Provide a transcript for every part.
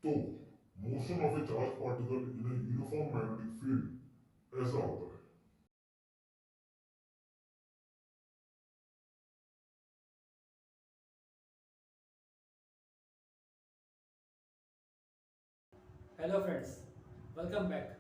तो motion of A charge particle in a uniform magnetic field ऐसा होता है। Hello friends, welcome back.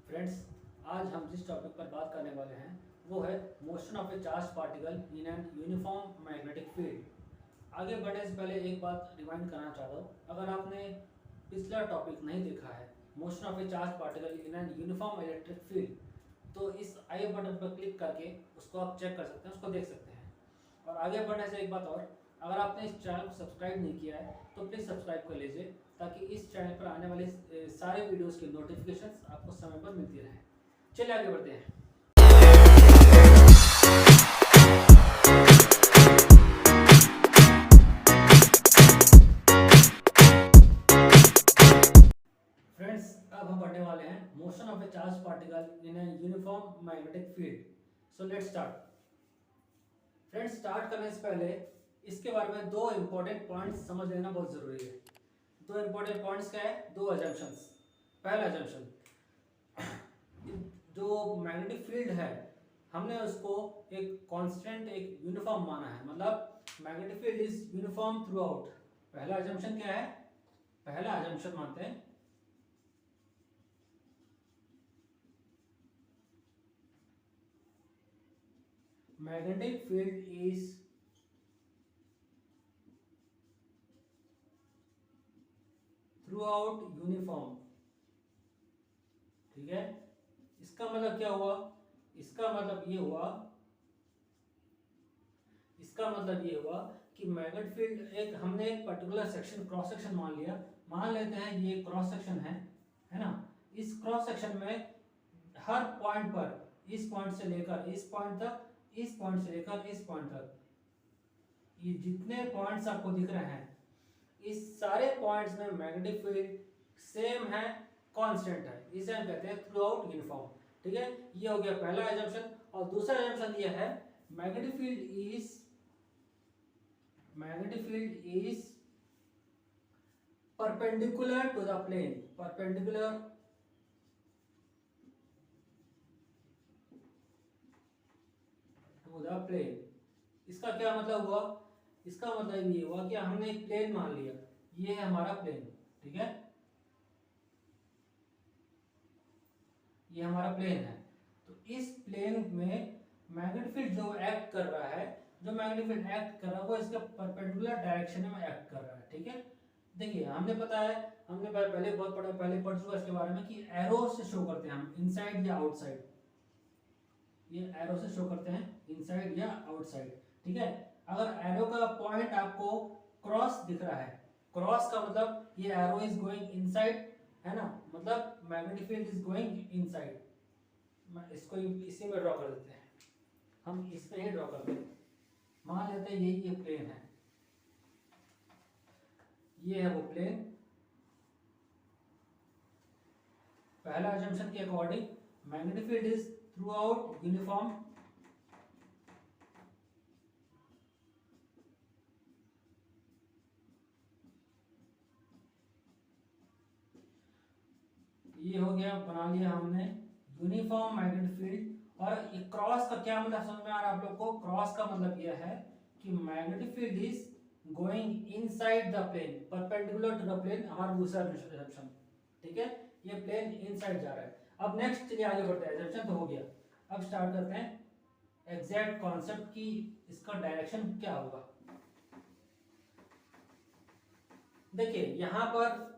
Friends, आज हम जिस टॉपिक पर बात करने वाले हैं वो है motion of A charge particle in an uniform magnetic field. आगे बढ़ने से पहले एक बात रिमाइंड करना चाहता हूँ, अगर आपने पिछला टॉपिक नहीं देखा है motion of A charge particle in an uniform electric field, तो इस आई बटन पर क्लिक करके उसको आप चेक कर सकते हैं, उसको देख सकते हैं। और आगे बढ़ने से एक बात और, अगर आपने इस चैनल को सब्सक्राइब नहीं किया है तो प्लीज़ सब्सक्राइब कर लीजिए, ताकि इस चैनल पर आने वाले सारे वीडियोस की नोटिफिकेशंस आपको समय पर मिलती रहें। चलिए आगे बढ़ते हैं। फ्रेंड्स, अब हम पढ़ने वाले हैं motion of A charge particle in a uniform magnetic field. So let's start. Friends, start करने से पहले इसके बारे में दो इंपॉर्टेंट पॉइंट्स समझ लेना बहुत ज़रूरी है। दो इंपॉर्टेंट पॉइंट्स क्या है? दो अजम्पशंस। पहला अजम्पशन, जो मैग्नेटिक फील्ड है हमने उसको एक कांस्टेंट, एक यूनिफॉर्म माना है, मतलब magnetic field is uniform through out. पहला अजम्पशन क्या है? पहला अजम्पशन मानते हैं magnetic field is through out uniform. ठीक है, इसका मतलब क्या हुआ? इसका मतलब ये हुआ इसका मतलब ये हुआ कि मैग्नेटिक फील्ड, एक हमने एक पर्टिकुलर सेक्शन, क्रॉस सेक्शन मान लिया। मान लेते हैं ये क्रॉस सेक्शन है ना। इस क्रॉस सेक्शन में हर पॉइंट पर, इस पॉइंट से लेकर इस पॉइंट तक, इस पॉइंट से लेकर इस पॉइंट तक, ये जितने पॉइंट्स आपको दिख रहे हैं, इस सारे पॉइंट्स में मैग्नेटिक फील्ड सेम है, कांस्टेंट है। इसे हम कहते हैं थ्रू आउट यूनिफॉर्म। ठीक है, ये हो गया पहला एजम्पशन। और दूसरा एजम्पशन ये है magnetic field is perpendicular to the plane. Perpendicular to the plane. इसका क्या मतलब हुआ? इसका मतलब ये हुआ कि हमने एक प्लेन मान लिया, ये है हमारा प्लेन। ठीक है, ये हमारा प्लेन है। तो इस प्लेन में मैग्नेटिक फील्ड जो एक्ट कर रहा है, जो मैग्नेटिक फील्ड एक्ट कर रहा है वो इसके परपेंडिकुलर डायरेक्शन में एक्ट कर रहा है। ठीक है, देखिए हमने पता है, हमने पहले बहुत पढ़ा, पहले पढ़ चुका इसके बारे में कि एरो से शो करते हैं हम, इनसाइड या आउटसाइड। ये एरो से शो करते हैं इनसाइड या आउटसाइड। ठीक है, अगर एरो का पॉइंट आपको क्रॉस दिख रहा है, क्रॉस का मतलब ये एरो इज गोइंग इनसाइड, है ना, मतलब magnetic field is going inside. मैं इसको इसी में ड्रॉ कर देते हैं, हम इसमें ही ड्रॉ करते हैं। मान लेते हैं यही ये प्लेन है, ये है वो प्लेन। पहला अजम्पशन के according magnetic field is through out uniform. ये हो गया, बना लिया हमने यूनिफॉर्म मैग्नेटिक फील्ड। और क्रॉस का क्या मतलब समझ में आ रहा है आप लोग को? क्रॉस का मतलब यह है कि magnetic field is going inside the plane, perpendicular to the plane, हमारा दूसरा assumption। ठीक है, ये प्लेन इनसाइड जा रहा है। अब नेक्स्ट चलिए आगे बढ़ते हैं, assumption तो हो गया। अब स्टार्ट करते हैं एग्जैक्ट कॉन्सेप्ट की, इसका डायरेक्शन क्या होगा। देखिए यहाँ पर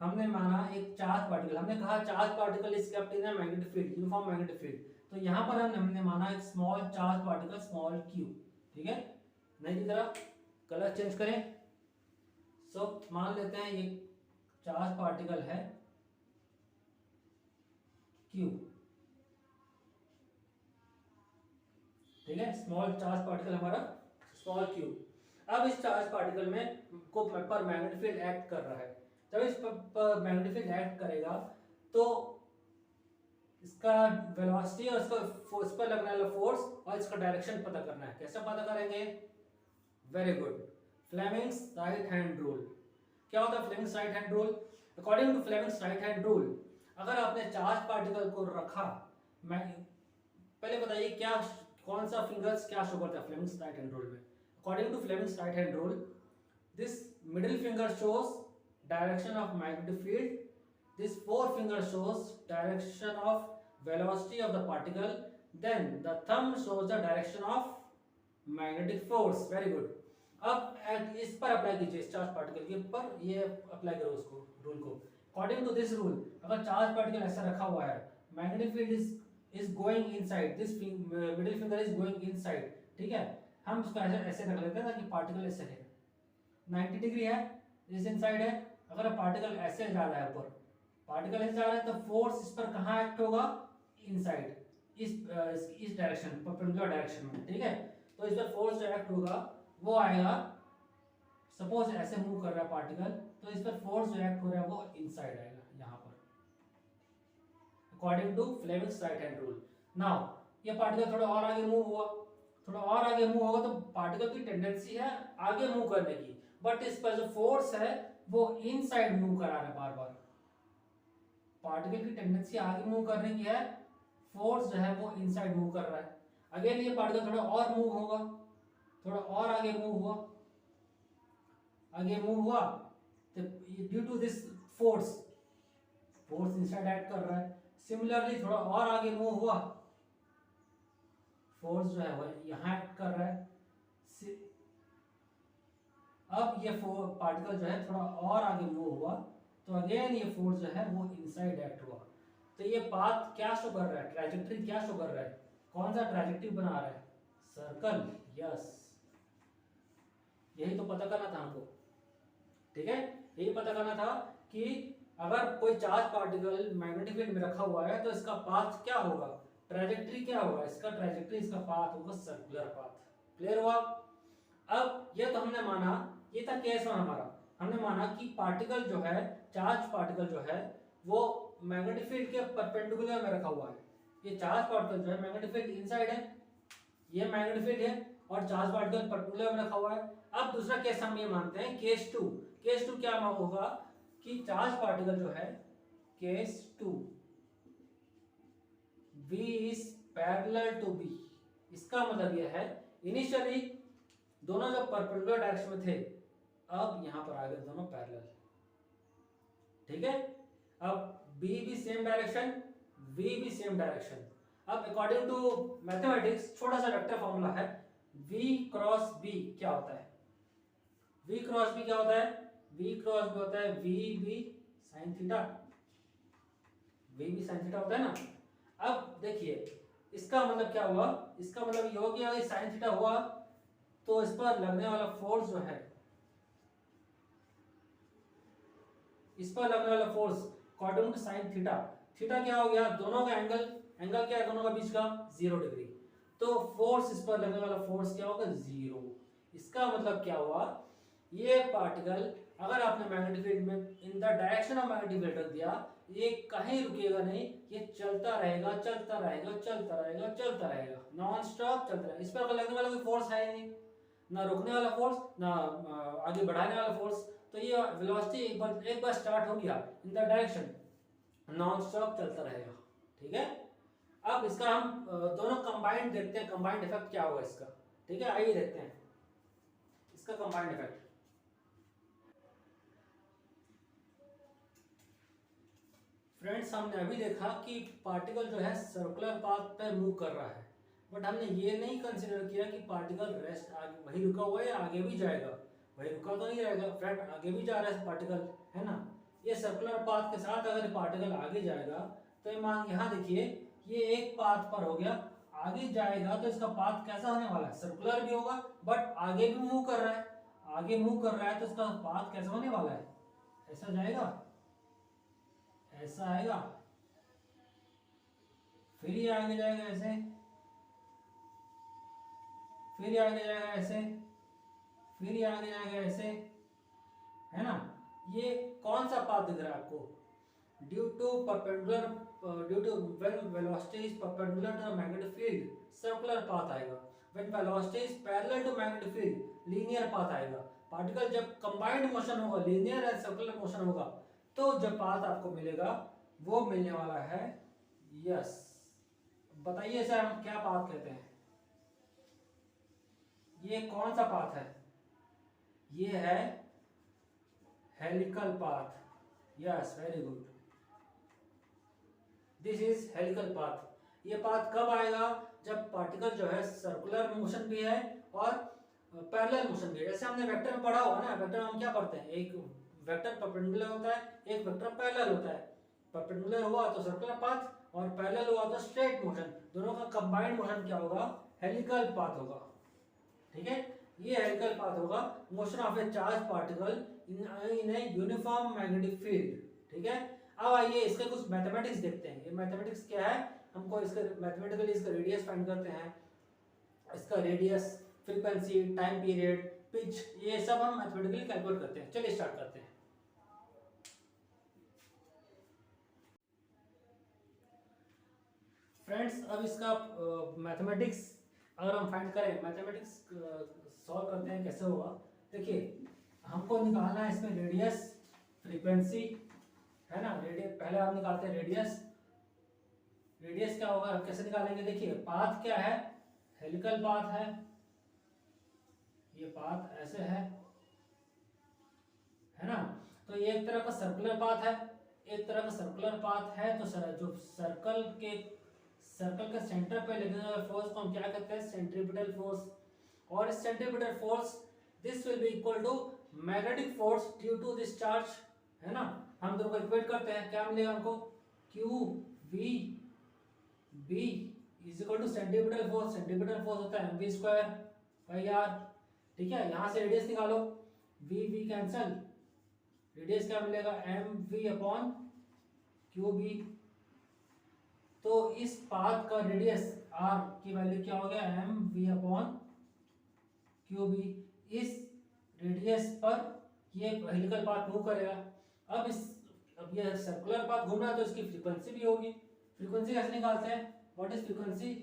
हमने माना एक चार्ज पार्टिकल, हमने कहा charge particle is kept in a magnetic field, uniform magnetic field. तो यहाँ पर हमने माना एक small charge particle, small Q. ठीक है, नहीं की तरह कलर चेंज करें। सो मान लेते हैं ये चार्ज पार्टिकल है क्यू। ठीक है, स्मॉल चार्ज पार्टिकल हमारा स्मॉल क्यू। अब इस चार्ज पार्टिकल में को पर मैग्नेटिक फील्ड एक्ट कर रहा है। जब इस पर मैग्नेटिक फील्ड एक्ट करेगा तो इसका वेलोसिटी और इसका फोर्स पर लगने वाला फोर्स और इसका डायरेक्शन पता करना है। कैसे पता करेंगे? Very good, Fleming's right hand rule. क्या होता है Fleming's right hand rule? According to Fleming's right hand rule, अगर आपने चार्ज पार्टिकल को रखा, मैं पहले बताइए क्या कौन सा फिंगर्स क्या शो करता है फ्लेमिंग्स राइट हैंड रूल में? According to Fleming's right hand rule, this middle finger shows direction of magnetic field, this forefinger shows direction of velocity of the particle, then the thumb shows the direction of magnetic force. Very good. अब इस पर apply कीजिए, इस charge particle के ऊपर ये apply करो उसको, रूल को। अकॉर्डिंग टू दिस रूल, अगर चार्ज पार्टिकल ऐसा रखा हुआ है, magnetic field is going inside, this middle finger is going inside, ठीक है, हम उसको ऐसे ऐसे रख लेते हैं ताकि पार्टिकल ऐसे है, 90 डिग्री है, इस इनसाइड है। अगर पार्टिकल ऐसे जा रहा है ऊपर, पार्टिकल ऐसे जा रहा है तो फोर्स इस पर कहाँ एक्ट होगा? इनसाइड, इस डायरेक्शन, परपेंडिकुलर डायरेक्शन में, ठीक है। तो इस पर फोर्स जो एक्ट होगा वो आएगा, सपोज ऐसे मूव कर रहा है पार्टिकल, तो इस पर फोर्स जो एक्ट हो रहा है वो इनसाइड आएगा यहाँ पर, according to Fleming's right hand rule. Now ये पार्टिकल थोड़ा और आगे मूव हुआ, थोड़ा और आगे मूव होगा तो पार्टिकल की टेंडेंसी है आगे मूव करने की, बट इस पर जो फोर्स है वो इनसाइड मूव करा रहा है बार बार। पार्टिकल की टेंडेंसी आगे मूव करने की है, फोर्स जो है वो इनसाइड मूव कर रहा है। अगेन ये पार्टिकल थोड़ा और मूव होगा, थोड़ा और आगे मूव हुआ, आगे मूव हुआ तो due to this force, force inside act कर रहा है। सिमिलरली थोड़ा और आगे मूव हुआ, फोर्स जो है वो यहाँ एक्ट कर रहा है। अब ये पार्टिकल जो है थोड़ा और आगे मूव हुआ तो अगेन ये फोर्स जो है वो इनसाइड एक्ट हुआ। तो ये पाथ क्या शो कर रहा है? ट्रैजेक्टरी क्या शो कर रहा है? कौन सा ट्रैजेक्टरी बना रहा है? सर्कल। यस, यही तो पता करना था हमको, ठीक है। यही पता करना था कि अगर कोई चार्ज पार्टिकल मैग्नेटिक फील्ड में रखा हुआ है तो इसका पाथ क्या होगा, ट्रैजेक्टरी क्या होगा, इसका ट्रैजेक्टरी, इसका पाथ होगा सर्कुलर पाथ। क्लियर हुआ? अब ये तो हमने माना, ये था केस वन हमारा, हमने माना कि पार्टिकल जो है, चार्ज पार्टिकल जो है वो मैग्नेटिक फील्ड के परपेंडिकुलर में रखा हुआ है। ये चार्ज पार्टिकल जो है मैग्नेटिक फील्ड इनसाइड है, ये मैग्नेटिक फील्ड है और चार्ज पार्टिकल परपेंडिकुलर में रखा हुआ है। अब दूसरा केस हम ये मानते हैं, केस टू। केस टू क्या होगा कि चार्ज पार्टिकल जो है, case two, V is parallel to B। इसका मतलब यह है इनिशियली दोनों जब परपेंडिकुलर डायरेक्शन में थे, अब यहां पर आ गए दोनों पैरेलल, ठीक है। अब B भी सेम डायरेक्शन, V भी सेम डायरेक्शन। अब अकॉर्डिंग टू मैथमेटिक्स छोटा सा वेक्टर फॉर्मूला है, V क्रॉस B क्या होता है? V क्रॉस B क्या होता है? V क्रॉस B होता है VB sin theta, VB sin theta होता है ना। अब देखिए इसका मतलब क्या हुआ, इसका मतलब ये हो गया कि sin थीटा हुआ तो इस पर लगने वाला फोर्स जो है, इस पर लगने वाला force according to sin theta, theta क्या हो गया, दोनों का एंगल, एंगल क्या है दोनों का बीच का, 0 डिग्री। तो फोर्स, इस पर लगने वाला फोर्स क्या होगा, 0। इसका मतलब क्या हुआ, ये पार्टिकल अगर आपने मैग्नेटिक फील्ड में in the direction of magnetic field रख दिया, ये कहीं रुकेगा नहीं, ये चलता रहेगा चलता रहेगा चलता रहेगा चलता रहेगा, नॉन स्टॉप चलता रहेगा। इस पर लगने वाला कोई फोर्स है नहीं, ना रुकने वाला फोर्स, ना आगे बढ़ाने वाला फोर्स। तो ये वेलोसिटी एक बार स्टार्ट हो गया in the direction, non stop चलता रहेगा, ठीक है। अब इसका हम दोनों कंबाइंड देखते हैं, कंबाइंड इफेक्ट क्या होगा इसका, ठीक है। आइए देखते हैं इसका कंबाइंड इफेक्ट। फ्रेंड्स, हमने अभी देखा कि पार्टिकल जो है सर्कुलर पाथ पे मूव कर रहा है, बट हमने ये नहीं कंसीडर किया कि पार्टिकल रेस्ट आगे वही रुका हुआ है या आगे भी जाएगा। वही रुका तो नहीं रहेगा फ्रेंड, आगे भी जा रहा है पार्टिकल, है ना। ये सर्कुलर पाथ के साथ अगर पार्टिकल आगे जाएगा तो यहाँ देखिए ये एक पाथ पर हो गया, आगे जाएगा तो इसका पाथ कैसा होने वाला है, सर्कुलर भी होगा बट आगे भी मूव कर रहा है, आगे मूव कर रहा है तो इसका पाथ कैसा होने वाला है, ऐसा जाएगा, ऐसा आएगा, फिर ये आगे जाएगा ऐसे, फिर ये आगे जाएगा ऐसे, फिर ये आगे जाएगा ऐसे, है ना। ये कौन सा पाथ दिख रहा है आपको, due to perpendicular, due to when velocity is perpendicular to the magnetic field, circular path आएगा। When velocity is parallel to magnetic field, linear path आएगा। पार्टिकल जब कंबाइंड मोशन होगा, लीनियर एंड सर्कुलर मोशन होगा, तो जो path आपको मिलेगा वो मिलने वाला है यस। बताइए सर हम क्या पाथ कहते हैं? ये कौन सा पाथ है? ये है helical path. Yes, very good, this is helical path. ये पाथ कब आएगा? जब पार्टिकल जो है सर्कुलर मोशन भी है और पैरेलल मोशन भी है। जैसे हमने वेक्टर में पढ़ा होगा ना, वेक्टर में हम क्या पढ़ते हैं, एक वेक्टर परपेंडिकुलर होता है, एक वेक्टर पैरेलल होता है। परपेंडिकुलर हुआ तो सर्कुलर पाथ और पैरेलल हुआ तो स्ट्रेट मोशन, दोनों का कंबाइंड मोशन क्या होगा? हेलिकल पाथ होगा। ठीक है, ये हेलिकल पाथ होगा, motion of A charge particle in a uniform magnetic field. ठीक है, अब आइए इसके कुछ मैथमेटिक्स देखते हैं। ये मैथमेटिक्स क्या है, हमको इसका मैथमेटिकली इसका रेडियस फाइंड करते हैं। इसका radius, frequency, time period, pitch, ये सब हम मैथमेटिकली कैलकुलेट करते हैं। चलिए स्टार्ट करते हैं। फ्रेंड्स, अब इसका मैथमेटिक्स अगर हम फाइंड करें, मैथमेटिक्स सॉल्व करते हैं, कैसे होगा देखिए। हमको निकालना है इसमें रेडियस, फ्रीक्वेंसी, है ना। रेडियस पहले आप निकालते हैं रेडियस। रेडियस क्या होगा, हम कैसे निकालेंगे? देखिए पाथ क्या है, हेलिकल पाथ है, ये पाथ ऐसे है ना। तो ये एक तरह का सर्कुलर पाथ है, एक तरह का सर्कुलर पाथ है। तो जो सर्कल के सेंटर पे लगने वाले फोर्स को हम क्या कहते हैं? Centripetal force. और इस centripetal force, this will be equal to magnetic force due to this charge, है ना। हम दोनों को इक्वेट करते हैं, क्या मिलेगा हमको? Q V B is equal to centripetal force. Centripetal force होता है M V square by R. ठीक है, यहां से रेडियस निकालो, वी वी कैंसल, रेडियस क्या मिलेगा? M V upon Q B. तो इस पाथ का रेडियस आर की वैल्यू क्या हो गया? M V upon Q B. इस रेडियस पर ये हेलिकल पाथ मूव करेगा। अब ये सर्कुलर पाथ घूम रहा है तो इसकी फ्रीक्वेंसी भी होगी। फ्रीक्वेंसी कैसे निकालते हैं? What is frequency?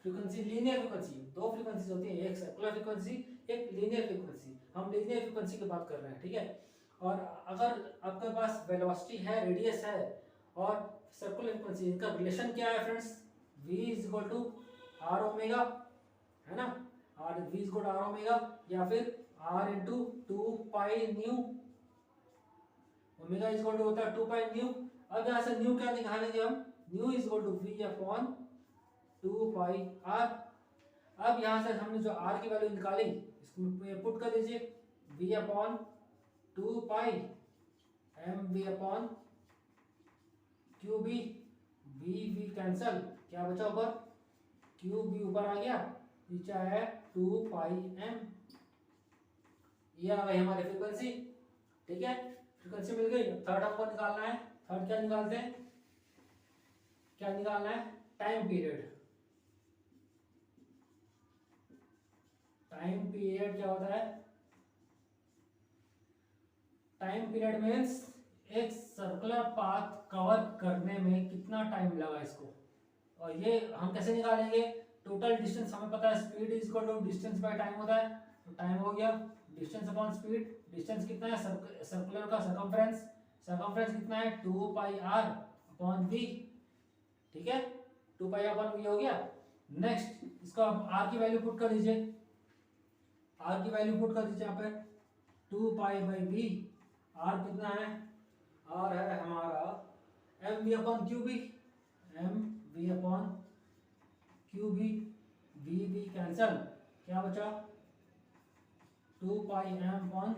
Frequency linear frequency, दो फ्रीक्वेंसीज होती है, एक सर्कुलर फ्रीक्वेंसी, एक लीनियर फ्रीक्वेंसी। हम लीनियर फ्रीक्वेंसी की बात कर रहे हैं। ठीक है, और अगर आपके पास वेलोसिटी है, रेडियस है और सर्कुलर फ्रीक्वेंसी, इनका रिलेशन क्या है friends? v is equal to R omega, है ना। R v is equal to R omega, या फिर r into 2 pi nu. Omega is equal to होता है 2 पाई न्यू। अब यहाँ से न्यू क्या निकालेंगे हम? Nu is equal to v upon 2 pi r। अब यहाँ से हमने जो r की वैल्यू निकाली, इसको पुट कर दीजिए, v upon 2 pi M V upon Q B. V V cancel, क्या बचा ऊपर? क्यू बी ऊपर आ गया, नीचे आया 2 पाई एम। ये आ गई हमारी फ्रीक्वेंसी। ठीक है, फ्रीक्वेंसी मिल गई। थर्ड हमको निकालना है। थर्ड क्या निकालते हैं? क्या निकालना है? Time period. टाइम पीरियड क्या होता है? टाइम पीरियड मीन्स एक सर्कुलर पाथ कवर करने में कितना टाइम लगा इसको। और ये हम कैसे निकालेंगे? टोटल डिस्टेंस हमें पता है, speed is equal to distance by time होता है। तो टाइम हो गया डिस्टेंस अपॉन स्पीड। डिस्टेंस कितना है? सर्कुलर का सर्कमफ्रेंस, सर्कमफ्रेंस कितना है? 2 पाई आर अपॉन वी। ठीक है, 2 पाई अपॉन वी हो गया। नेक्स्ट इसको आर की वैल्यू पुट कर दीजिए, आर की वैल्यू पुट कर दीजिए यहाँ पे 2 पाई बाई वी। आर कितना है? आर है हमारा M V upon Q B, M V upon Q B. V V cancel, क्या बचा? 2 pi M upon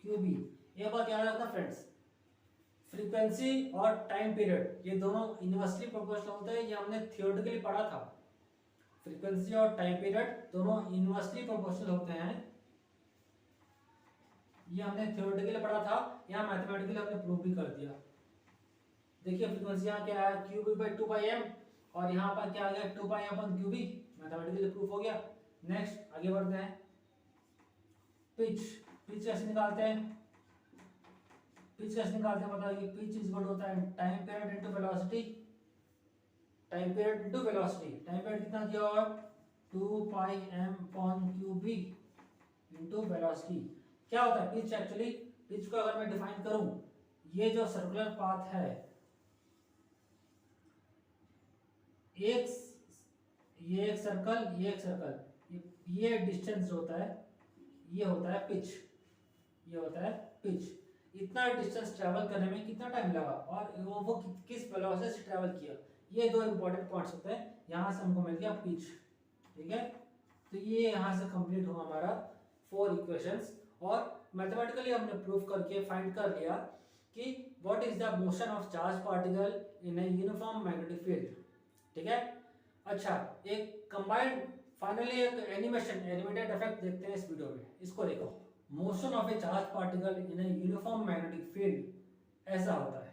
Q B. ये बात याद रखना फ्रेंड्स, फ्रीक्वेंसी और टाइम पीरियड ये दोनों इनवर्सली प्रोपोर्शनल होते हैं। ये हमने थियोरेटिकली पढ़ा था। फ्रीक्वेंसी और टाइम पीरियड दोनों इनवर्सली प्रोपोर्शनल होते हैं, ये हमने थ्योरेटिकली पढ़ा था। यहाँ मैथमेटिकली हमने प्रूव भी कर दिया। देखिए फ्रीक्वेंसी यहाँ क्या है? Q B by 2 pi M, और यहाँ पर क्या आ गया? 2 pi upon Q B. Mathematically proof हो गया। नेक्स्ट आगे बढ़ते हैं। पिच, पिच कैसे निकालते हैं? पिच कैसे निकालते हैं बताइए? पिच इज इक्वल होता है time period into velocity. Time period into velocity. Time period कितना दिया होगा? 2πm/cube into velocity. क्या होता है पिच? एक्चुअली पिच को अगर मैं डिफाइन करूं, ये जो सर्कुलर पाथ है, एक ये एक सर्कल, ये एक सर्कल, ये डिस्टेंस जो होता है ये होता है पिच, ये होता है पिच। इतना डिस्टेंस ट्रैवल करने में कितना टाइम लगा और वो किस वेलोसिटी से ट्रैवल किया, ये दो इंपॉर्टेंट पॉइंट्स होते हैं। यहाँ से हमको मिल गया पिच, ठीक है। तो ये यहाँ से कंप्लीट हुआ हमारा 4 इक्वेशंस, और मैथमेटिकली हमने प्रूव करके फाइंड कर लिया कि what is the motion of charge particle in a uniform magnetic field, ठीक है। अच्छा, एक कंबाइंड फाइनली एक एनिमेटेड इफेक्ट देखते हैं इस वीडियो में। इसको देखो, motion of A charge particle in a uniform magnetic field ऐसा होता है।